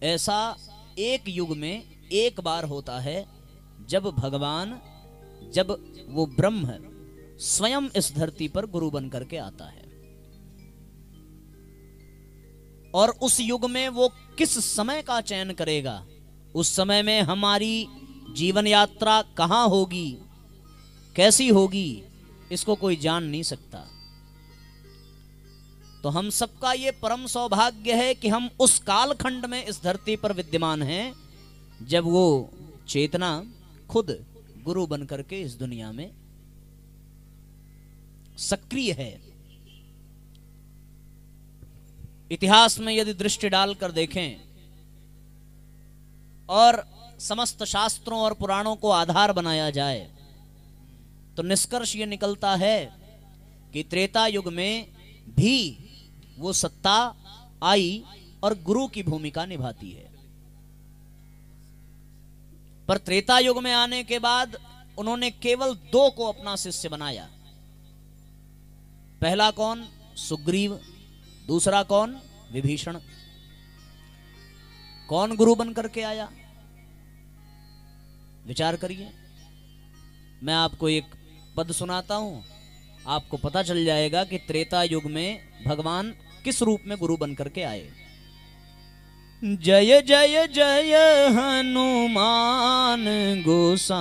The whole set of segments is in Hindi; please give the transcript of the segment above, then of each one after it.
ऐसा एक युग में एक बार होता है जब भगवान, जब वो ब्रह्म स्वयं इस धरती पर गुरु बन करके आता है। और उस युग में वो किस समय का चयन करेगा, उस समय में हमारी जीवन यात्रा कहां होगी, कैसी होगी, इसको कोई जान नहीं सकता। तो हम सबका ये परम सौभाग्य है कि हम उस कालखंड में इस धरती पर विद्यमान हैं जब वो चेतना खुद गुरु बन करके इस दुनिया में सक्रिय है। इतिहास में यदि दृष्टि डालकर देखें और समस्त शास्त्रों और पुराणों को आधार बनाया जाए तो निष्कर्ष ये निकलता है कि त्रेता युग में भी वो सत्ता आई और गुरु की भूमिका निभाती है। पर त्रेता युग में आने के बाद उन्होंने केवल दो को अपना शिष्य बनाया। पहला कौन? सुग्रीव। दूसरा कौन? विभीषण। कौन गुरु बन करके आया? विचार करिए। मैं आपको एक पद सुनाता हूं, आपको पता चल जाएगा कि त्रेता युग में भगवान किस रूप में गुरु बन करके आए। जय जय जय हनुमान गोसाई,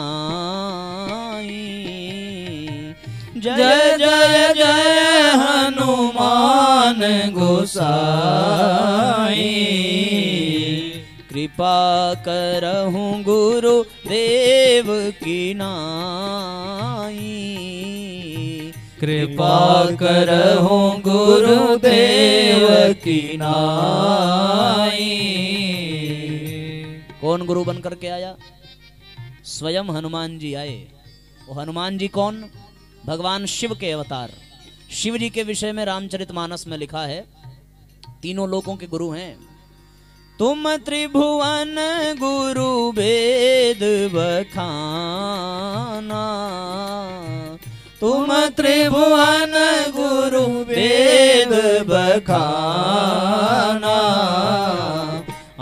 जय जय जय हनुमान गोसाई, कृपा करहु गुरु देव की नाई, कृपा करहु गुरुदेव की नाई। कौन गुरु बन करके आया? स्वयं हनुमान जी आए। वो हनुमान जी कौन? भगवान शिव के अवतार। शिव जी के विषय में रामचरितमानस में लिखा है, तीनों लोकों के गुरु हैं। तुम त्रिभुवन गुरु वेद बखाना, तुम त्रिभुवन गुरु वेद बखाना,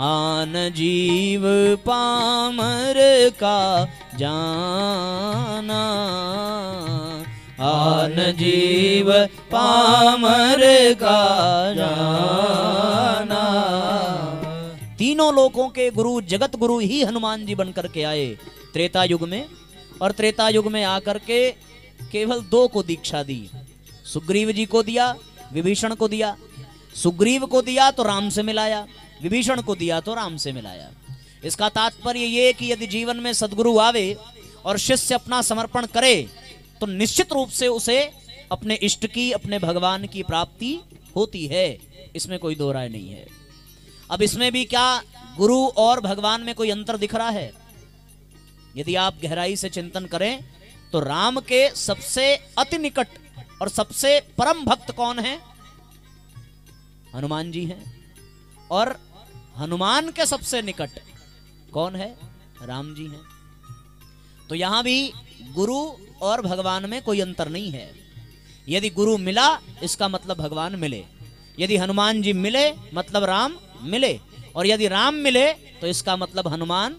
आन जीव पामर का जाना, आन जीव पामर का जाना। तीनों लोकों के गुरु, जगत गुरु ही हनुमान जी बनकर के आए त्रेता युग में। और त्रेता युग में आकर के केवल दो को दीक्षा दी। सुग्रीव जी को दिया, विभीषण को दिया। सुग्रीव को दिया तो राम से मिलाया, विभीषण को दिया तो राम से मिलाया। इसका तात्पर्य ये कि यदि जीवन में सदगुरु आवे और शिष्य अपना समर्पण करे तो निश्चित रूप से उसे अपने इष्ट की, अपने भगवान की प्राप्ति होती है। इसमें कोई दो राय नहीं है। अब इसमें भी क्या गुरु और भगवान में कोई अंतर दिख रहा है? यदि आप गहराई से चिंतन करें तो राम के सबसे अति निकट और सबसे परम भक्त कौन है? हनुमान जी हैं। और हनुमान के सबसे निकट कौन है? राम जी हैं। तो यहां भी गुरु और भगवान में कोई अंतर नहीं है। यदि गुरु मिला इसका मतलब भगवान मिले, यदि हनुमान जी मिले मतलब राम मिले, और यदि राम मिले तो इसका मतलब हनुमान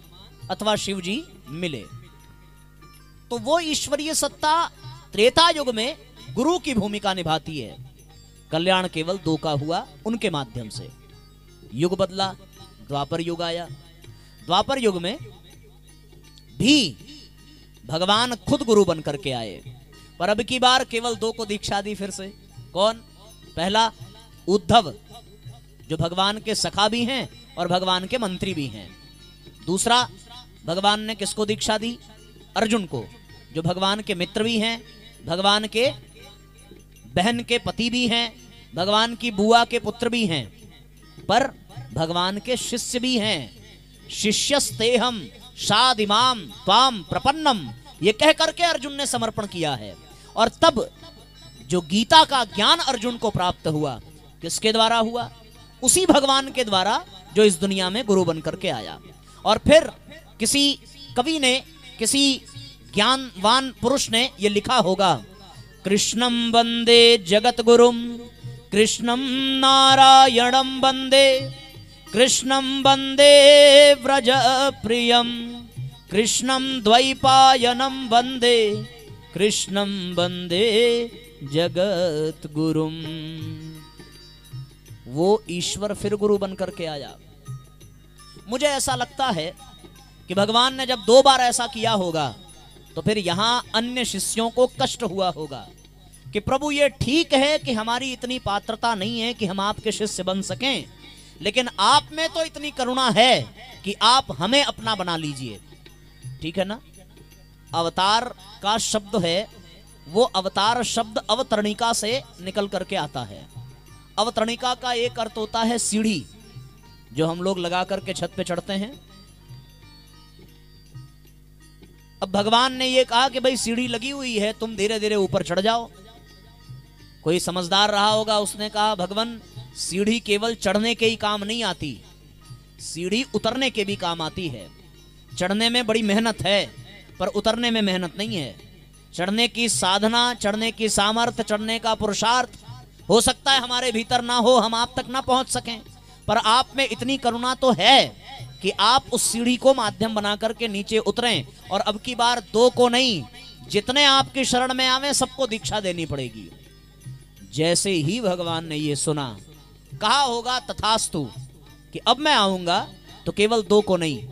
अथवा शिव जी मिले। तो वो ईश्वरीय सत्ता त्रेता युग में गुरु की भूमिका निभाती है। कल्याण केवल दो का हुआ उनके माध्यम से। युग बदला, द्वापर युग आया। द्वापर युग में भी भगवान खुद गुरु बन करके आए, पर अब की बार केवल दो को दीक्षा दी फिर से। कौन? पहला उद्धव, जो भगवान के सखा भी हैं और भगवान के मंत्री भी हैं। दूसरा भगवान ने किसको दीक्षा दी? अर्जुन को, जो भगवान के मित्र भी हैं, भगवान के बहन के पति भी हैं, भगवान की बुआ के पुत्र भी हैं, पर भगवान के शिष्य भी हैं। शिष्यस्तेहम शादिमाम त्वाम प्रपन्नम, ये कह करके अर्जुन ने समर्पण किया है। और तब जो गीता का ज्ञान अर्जुन को प्राप्त हुआ, किसके द्वारा हुआ? उसी भगवान के द्वारा जो इस दुनिया में गुरु बन करके आया। और फिर किसी कवि ने, किसी ज्ञानवान पुरुष ने ये लिखा होगा, कृष्णम वंदे जगत गुरुम, कृष्णम नारायणम वंदे, कृष्णं वंदे व्रज प्रियम, कृष्णं द्वैपायनं वंदे, कृष्णं वंदे जगत गुरुम। वो ईश्वर फिर गुरु बनकर के आया। मुझे ऐसा लगता है कि भगवान ने जब 2 बार ऐसा किया होगा तो फिर यहां अन्य शिष्यों को कष्ट हुआ होगा कि प्रभु ये ठीक है कि हमारी इतनी पात्रता नहीं है कि हम आपके शिष्य बन सकें, लेकिन आप में तो इतनी करुणा है कि आप हमें अपना बना लीजिए। ठीक है ना। अवतार का शब्द है, वो अवतार शब्द अवतरणिका से निकल करके आता है। अवतरणिका का एक अर्थ होता है सीढ़ी, जो हम लोग लगा करके छत पे चढ़ते हैं। अब भगवान ने ये कहा कि भाई सीढ़ी लगी हुई है, तुम धीरे धीरे ऊपर चढ़ जाओ। कोई समझदार रहा होगा, उसने कहा भगवान सीढ़ी केवल चढ़ने के ही काम नहीं आती, सीढ़ी उतरने के भी काम आती है। चढ़ने में बड़ी मेहनत है पर उतरने में मेहनत नहीं है। चढ़ने की साधना, चढ़ने की सामर्थ्य, चढ़ने का पुरुषार्थ हो सकता है हमारे भीतर ना हो, हम आप तक ना पहुंच सकें, पर आप में इतनी करुणा तो है कि आप उस सीढ़ी को माध्यम बना करके नीचे उतरें। और अब की बार 2 को नहीं, जितने आपकी शरण में आवे सबको दीक्षा देनी पड़ेगी। जैसे ही भगवान ने ये सुना, कहा होगा तथास्तु कि अब मैं आऊंगा तो केवल 2 को नहीं,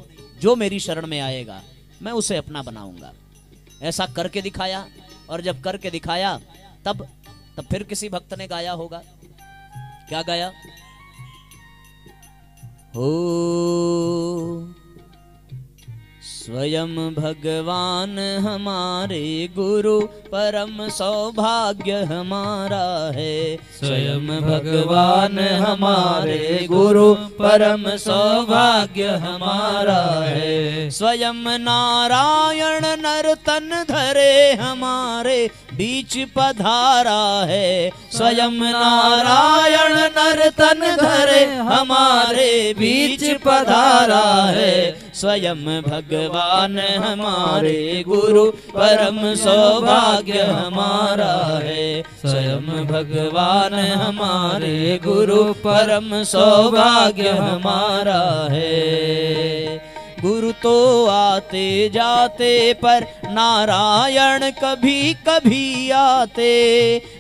जो मेरी शरण में आएगा मैं उसे अपना बनाऊंगा। ऐसा करके दिखाया, और जब करके दिखाया तब फिर किसी भक्त ने गाया होगा। क्या गाया? हो स्वयं भगवान हमारे गुरु, परम सौभाग्य हमारा है। स्वयं भगवान हमारे गुरु, परम सौभाग्य हमारा है। स्वयं नारायण नर तन धरे हमारे बीच पधारा है। स्वयं नारायण नर तन धरे हमारे बीच पधारा है। स्वयं भगवान हमारे गुरु, परम सौभाग्य हमारा है। स्वयं भगवान हमारे गुरु, परम सौभाग्य हमारा है। गुरु तो आते जाते पर नारायण कभी कभी आते।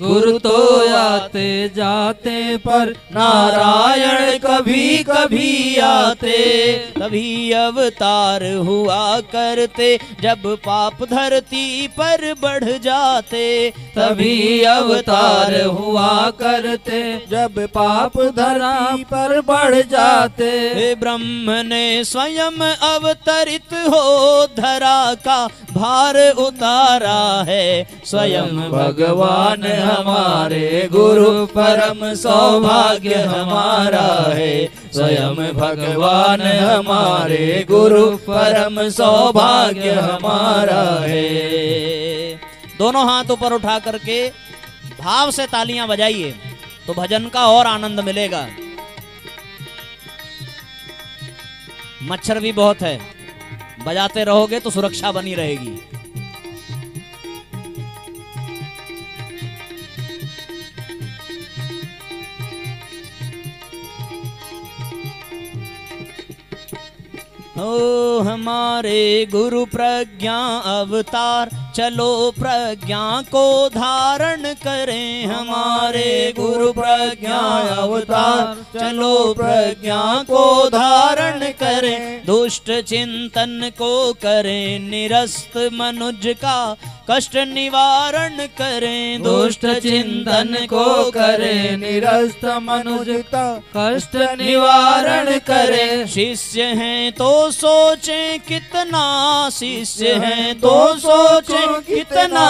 गुरु तो आते जाते पर नारायण कभी कभी आते। तभी अवतार हुआ करते जब पाप धरती पर बढ़ जाते। तभी अवतार हुआ करते जब पाप धरती पर बढ़ जाते। ब्रह्म ने स्वयं अवतरित हो धरा का भार उतारा है। स्वयं भगवान हमारे गुरु, परम सौभाग्य हमारा है। स्वयं भगवान हमारे गुरु, परम सौभाग्य हमारा है। दोनों हाथ ऊपर उठा करके भाव से तालियां बजाइए तो भजन का और आनंद मिलेगा। मच्छर भी बहुत है, बजाते रहोगे तो सुरक्षा बनी रहेगी। हो हमारे गुरु प्रज्ञा अवतार, चलो प्रज्ञा को धारण करें। हमारे गुरु प्रज्ञा अवतार, चलो प्रज्ञा को धारण करें। दुष्ट चिंतन को करें निरस्त, मनुज का कष्ट निवारण करें। दुष्ट चिंतन को करें निरस्त, मनुज का कष्ट निवारण करें। शिष्य हैं तो सोचें कितना, शिष्य हैं तो सोचें कितना,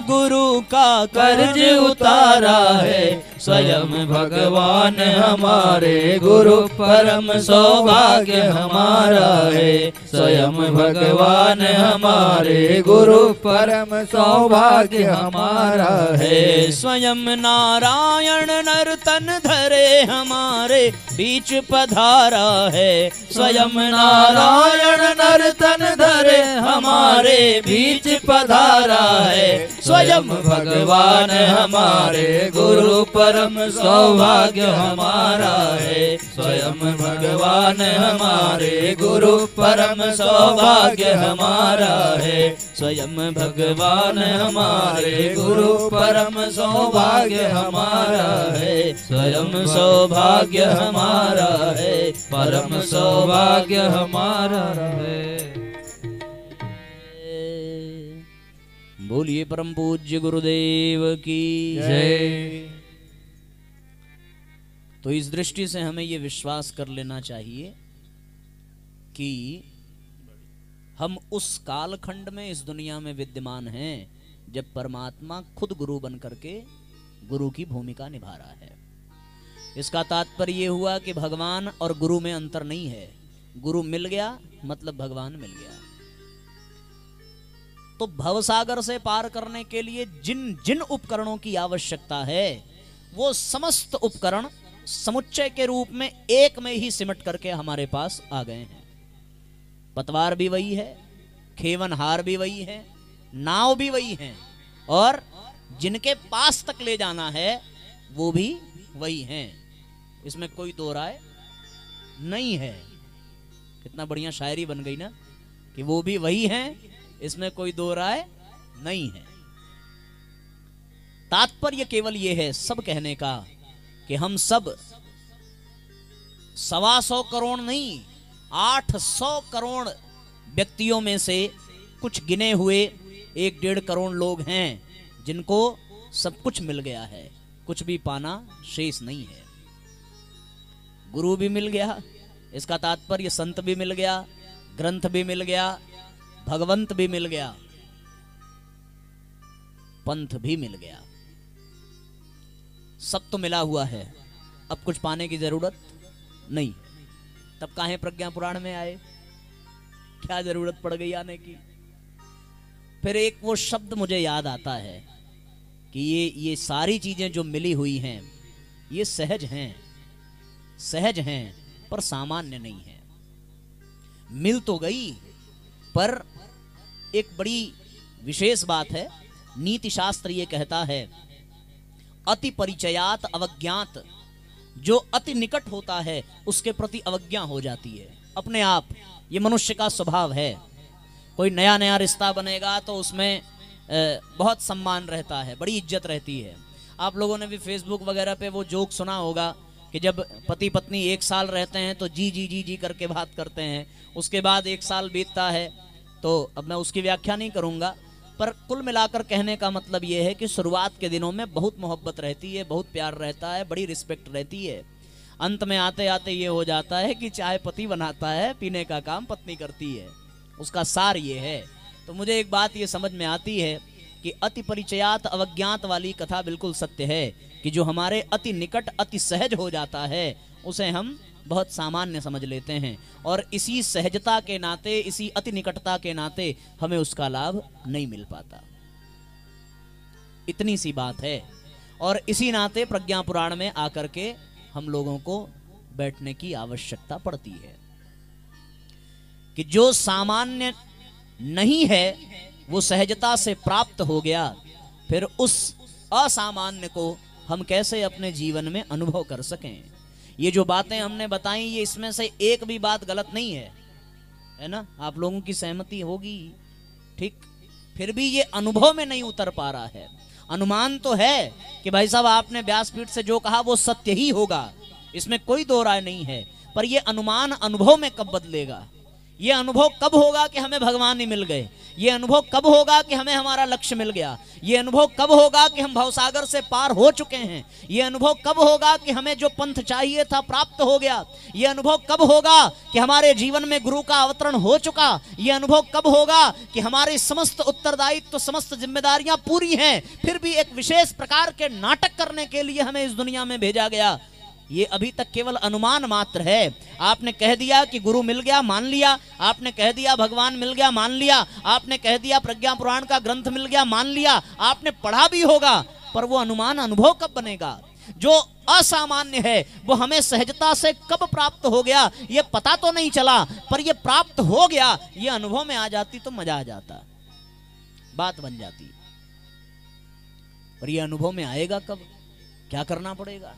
गुरु का कर्ज उतारा है। स्वयं भगवान हमारे गुरु, परम सौभाग्य हमारा है। स्वयं भगवान हमारे गुरु, परम सौभाग्य हमारा है। स्वयं नारायण नर तन धरे हमारे बीच पधारा है। स्वयं नारायण नर तन धरे हमारे बीच पधारा है। स्वयं भगवान हमारे गुरु, परम परम सौभाग्य हमारा है। स्वयं भगवान हमारे गुरु परम सौभाग्य हमारा है। स्वयं भगवान हमारे गुरु परम सौभाग्य हमारा है। स्वयं सौभाग्य हमारा है, परम सौभाग्य हमारा है। बोलिए परम पूज्य गुरुदेव की जय। तो इस दृष्टि से हमें ये विश्वास कर लेना चाहिए कि हम उस कालखंड में इस दुनिया में विद्यमान हैं जब परमात्मा खुद गुरु बन करके गुरु की भूमिका निभा रहा है। इसका तात्पर्य ये हुआ कि भगवान और गुरु में अंतर नहीं है। गुरु मिल गया मतलब भगवान मिल गया। तो भवसागर से पार करने के लिए जिन जिन उपकरणों की आवश्यकता है वो समस्त उपकरण समुच्चय के रूप में एक में ही सिमट करके हमारे पास आ गए हैं। पतवार भी वही है, खेवनहार भी वही है, नाव भी वही है, और जिनके पास तक ले जाना है वो भी वही हैं। इसमें कोई दो राय नहीं है। कितना बढ़िया शायरी बन गई ना कि वो भी वही हैं, इसमें कोई दो राय नहीं है। तात्पर्य केवल ये है सब कहने का कि हम सब 125 करोड़ नहीं 800 करोड़ व्यक्तियों में से कुछ गिने हुए 1-1.5 करोड़ लोग हैं जिनको सब कुछ मिल गया है, कुछ भी पाना शेष नहीं है। गुरु भी मिल गया, इसका तात्पर्य संत भी मिल गया, ग्रंथ भी मिल गया, भगवंत भी मिल गया, पंथ भी मिल गया। सब तो मिला हुआ है, अब कुछ पाने की जरूरत नहीं। तब काहे प्रज्ञा पुराण में आए, क्या जरूरत पड़ गई आने की। फिर एक वो शब्द मुझे याद आता है कि ये सारी चीजें जो मिली हुई हैं ये सहज हैं, सहज हैं पर सामान्य नहीं है। मिल तो गई पर एक बड़ी विशेष बात है। नीति शास्त्र ये कहता है अति परिचयात अवज्ञात, जो अति निकट होता है उसके प्रति अवज्ञा हो जाती है अपने आप। ये मनुष्य का स्वभाव है। कोई नया नया रिश्ता बनेगा तो उसमें बहुत सम्मान रहता है, बड़ी इज्जत रहती है। आप लोगों ने भी फेसबुक वगैरह पे वो जोक सुना होगा कि जब पति पत्नी 1 साल रहते हैं तो जी जी जी जी करके बात करते हैं, उसके बाद 1 साल बीतता है तो अब मैं उसकी व्याख्या नहीं करूंगा, पर कुल मिलाकर कहने का मतलब यह है कि शुरुआत के दिनों में बहुत मोहब्बत रहती है, बहुत प्यार रहता है, बड़ी रिस्पेक्ट रहती है। अंत में आते आते ये हो जाता है कि चाय पति बनाता है, पीने का काम पत्नी करती है। उसका सार ये है। तो मुझे एक बात ये समझ में आती है कि अति परिचयात अवज्ञात वाली कथा बिल्कुल सत्य है कि जो हमारे अति निकट अति सहज हो जाता है उसे हम बहुत सामान्य समझ लेते हैं, और इसी सहजता के नाते, इसी अति निकटता के नाते हमें उसका लाभ नहीं मिल पाता। इतनी सी बात है। और इसी नाते प्रज्ञा पुराण में आकर के हम लोगों को बैठने की आवश्यकता पड़ती है कि जो सामान्य नहीं है वो सहजता से प्राप्त हो गया, फिर उस असामान्य को हम कैसे अपने जीवन में अनुभव कर सकें। ये जो बातें हमने बताई ये इसमें से एक भी बात गलत नहीं है ना? आप लोगों की सहमति होगी, ठीक? फिर भी ये अनुभव में नहीं उतर पा रहा है। अनुमान तो है कि भाई साहब आपने व्यासपीठ से जो कहा वो सत्य ही होगा, इसमें कोई दो राय नहीं है, पर ये अनुमान अनुभव में कब बदलेगा? ये अनुभव कब होगा कि हमें भगवान ही मिल गए? ये अनुभव कब होगा कि हमें हमारा लक्ष्य मिल गया? ये अनुभव कब होगा कि हम भवसागर से पार हो चुके हैं? ये अनुभव कब होगा कि हमें जो पंथ चाहिए था प्राप्त हो गया? ये अनुभव कब होगा कि हमारे जीवन में गुरु का अवतरण हो चुका? ये अनुभव कब होगा कि हमारे समस्त उत्तरदायित्व, समस्त जिम्मेदारियां पूरी हैं, फिर भी एक विशेष प्रकार के नाटक करने के लिए हमें इस दुनिया में भेजा गया? ये अभी तक केवल अनुमान मात्र है। आपने कह दिया कि गुरु मिल गया, मान लिया। आपने कह दिया भगवान मिल गया, मान लिया। आपने कह दिया प्रज्ञा पुराण का ग्रंथ मिल गया, मान लिया। आपने पढ़ा भी होगा, पर वो अनुमान अनुभव कब बनेगा? जो असामान्य है वो हमें सहजता से कब प्राप्त हो गया ये पता तो नहीं चला, पर ये प्राप्त हो गया, ये अनुभव में आ जाती तो मजा आ जाता, बात बन जाती। पर ये अनुभव में आएगा कब? क्या करना पड़ेगा?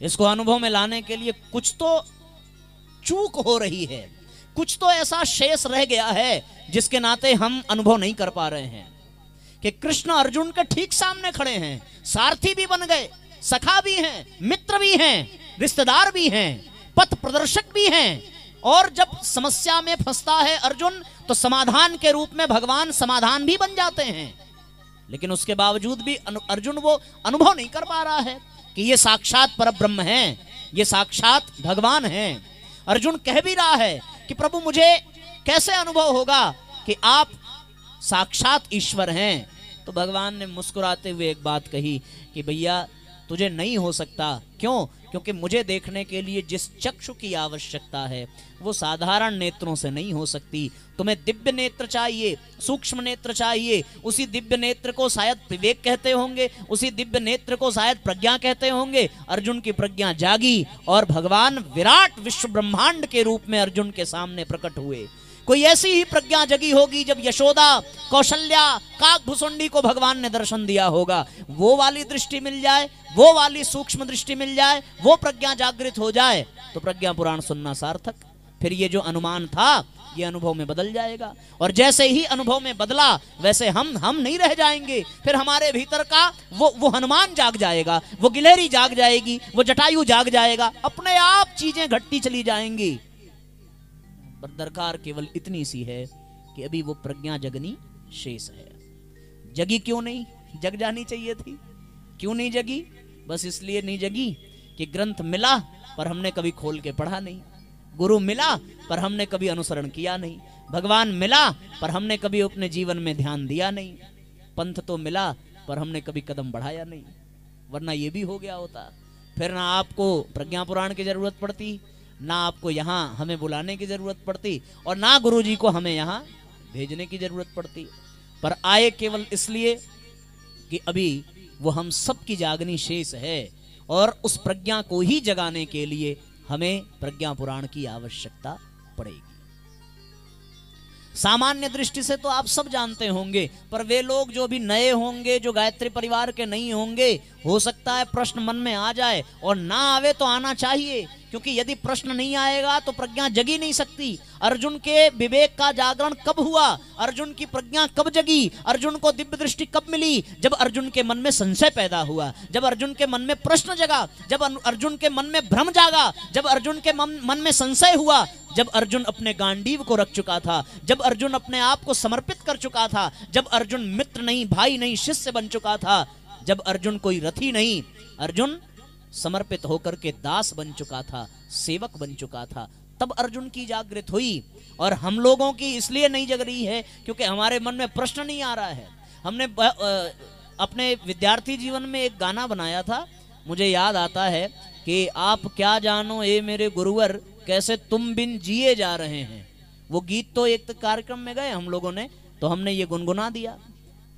इसको अनुभव में लाने के लिए कुछ तो चूक हो रही है, कुछ तो ऐसा शेष रह गया है जिसके नाते हम अनुभव नहीं कर पा रहे हैं कि कृष्ण अर्जुन के ठीक सामने खड़े हैं, सारथी भी बन गए, सखा भी हैं, मित्र भी हैं, रिश्तेदार भी हैं, पथ प्रदर्शक भी हैं, और जब समस्या में फंसता है अर्जुन तो समाधान के रूप में भगवान समाधान भी बन जाते हैं। लेकिन उसके बावजूद भी अर्जुन वो अनुभव नहीं कर पा रहा है कि ये साक्षात परब्रह्म हैं, ये साक्षात भगवान हैं। अर्जुन कह भी रहा है कि प्रभु मुझे कैसे अनुभव होगा कि आप साक्षात ईश्वर हैं। तो भगवान ने मुस्कुराते हुए एक बात कही कि भैया तुझे नहीं हो सकता। क्यों? क्योंकि मुझे देखने के लिए जिस चक्षु की आवश्यकता है वो साधारण नेत्रों से नहीं हो सकती। तुम्हें दिव्य नेत्र चाहिए, सूक्ष्म नेत्र चाहिए। उसी दिव्य नेत्र को शायद विवेक कहते होंगे, उसी दिव्य नेत्र को शायद प्रज्ञा कहते होंगे। अर्जुन की प्रज्ञा जागी और भगवान विराट विश्व ब्रह्मांड के रूप में अर्जुन के सामने प्रकट हुए। कोई ऐसी ही प्रज्ञा जगी होगी जब यशोदा, कौशल्या, काकभुसुंडी को भगवान ने दर्शन दिया होगा। वो वाली दृष्टि मिल जाए, वो वाली सूक्ष्म दृष्टि मिल जाए, वो प्रज्ञा जागृत हो जाए तो प्रज्ञा पुराण सुनना सार्थक। फिर ये जो अनुमान था ये अनुभव में बदल जाएगा, और जैसे ही अनुभव में बदला वैसे हम नहीं रह जाएंगे। फिर हमारे भीतर का वो हनुमान जाग जाएगा, वो गिलहरी जाग जाएगी, वो जटायु जाग जाएगा, अपने आप चीजें घटती चली जाएंगी। पर दरकार केवल इतनी सी है कि अभी वो प्रज्ञा जगनी शेष है। जगी क्यों नहीं? जग जानी चाहिए थी। क्यों नहीं जगी? बस इसलिए नहीं जगी कि ग्रंथ मिला पर हमने कभी खोल के पढ़ा नहीं, गुरु मिला पर हमने कभी अनुसरण किया नहीं, भगवान मिला पर हमने कभी अपने जीवन में ध्यान दिया नहीं, पंथ तो मिला पर हमने कभी कदम बढ़ाया नहीं। वरना ये भी हो गया होता, फिर ना आपको प्रज्ञा पुराण की जरूरत पड़ती, ना आपको यहाँ हमें बुलाने की जरूरत पड़ती, और ना गुरुजी को हमें यहाँ भेजने की जरूरत पड़ती। पर आए केवल इसलिए कि अभी वो हम सब की जागनी शेष है, और उस प्रज्ञा को ही जगाने के लिए हमें प्रज्ञा पुराण की आवश्यकता पड़ेगी। सामान्य दृष्टि से तो आप सब जानते होंगे, पर वे लोग जो भी नए होंगे, जो गायत्री परिवार के नहीं होंगे, हो सकता है प्रश्न मन में आ जाए, और ना आवे तो आना चाहिए, क्योंकि यदि प्रश्न नहीं आएगा तो प्रज्ञा जगी नहीं सकती। अर्जुन के विवेक का जागरण कब हुआ? अर्जुन की प्रज्ञा कब जगी? अर्जुन को दिव्य दृष्टि कब मिली? जब अर्जुन के मन में संशय पैदा हुआ, जब अर्जुन के मन में प्रश्न जगा, जब अर्जुन के मन में भ्रम जागा, जब अर्जुन के मन में संशय हुआ, जब अर्जुन अपने गांडीव को रख चुका था, जब अर्जुन अपने आप को समर्पित कर चुका था, जब अर्जुन मित्र नहीं, भाई नहीं, शिष्य बन चुका था, जब अर्जुन कोई रथी नहीं, अर्जुन समर्पित होकर के दास बन चुका था, सेवक बन चुका था, तब अर्जुन की जागृत हुई। और हम लोगों की इसलिए नहीं जग रही है क्योंकि हमारे मन में प्रश्न नहीं आ रहा है। हमने अपने विद्यार्थी जीवन में एक गाना बनाया था, मुझे याद आता है कि आप क्या जानो ए मेरे गुरुवर, कैसे तुम बिन जिए जा रहे हैं। वो गीत तो एक कार्यक्रम में गए हम लोगों ने, तो हमने ये गुनगुना दिया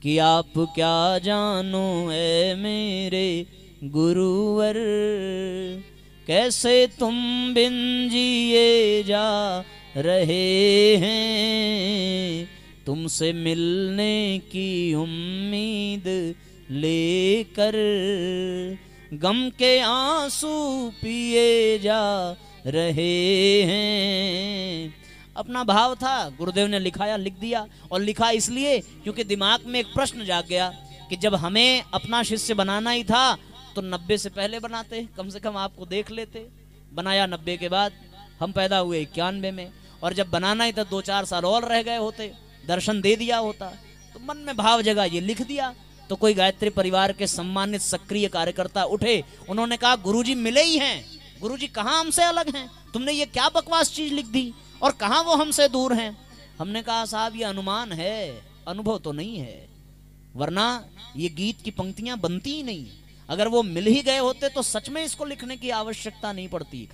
कि आप क्या जानो ए मेरे गुरुवर, कैसे तुम बिन जिए जा रहे हैं, तुमसे मिलने की उम्मीद लेकर गम के आंसू पिए जा रहे हैं। अपना भाव था, गुरुदेव ने लिखाया, लिख दिया, और लिखा इसलिए क्योंकि दिमाग में एक प्रश्न जाग गया कि जब हमें अपना शिष्य बनाना ही था तो 90 से पहले बनाते, कम से कम आपको देख लेते। बनाया 90 के बाद, हम पैदा हुए 91 में, और जब बनाना ही था 2-4 साल और रह गए होते, दर्शन दे दिया होता। तो मन में भाव जगह, ये लिख दिया। तो कोई गायत्री परिवार के सम्मानित सक्रिय कार्यकर्ता उठे, उन्होंने कहा गुरुजी मिले ही हैं, गुरुजी कहाँ हमसे अलग हैं, तुमने ये क्या बकवास चीज लिख दी, और कहाँ वो हमसे दूर हैं। हमने कहा साहब ये अनुमान है, अनुभव तो नहीं है, वरना ये गीत की पंक्तियां बनती ही नहीं। अगर वो मिल ही गए होते तो सच में इसको लिखने की आवश्यकता नहीं पड़ती।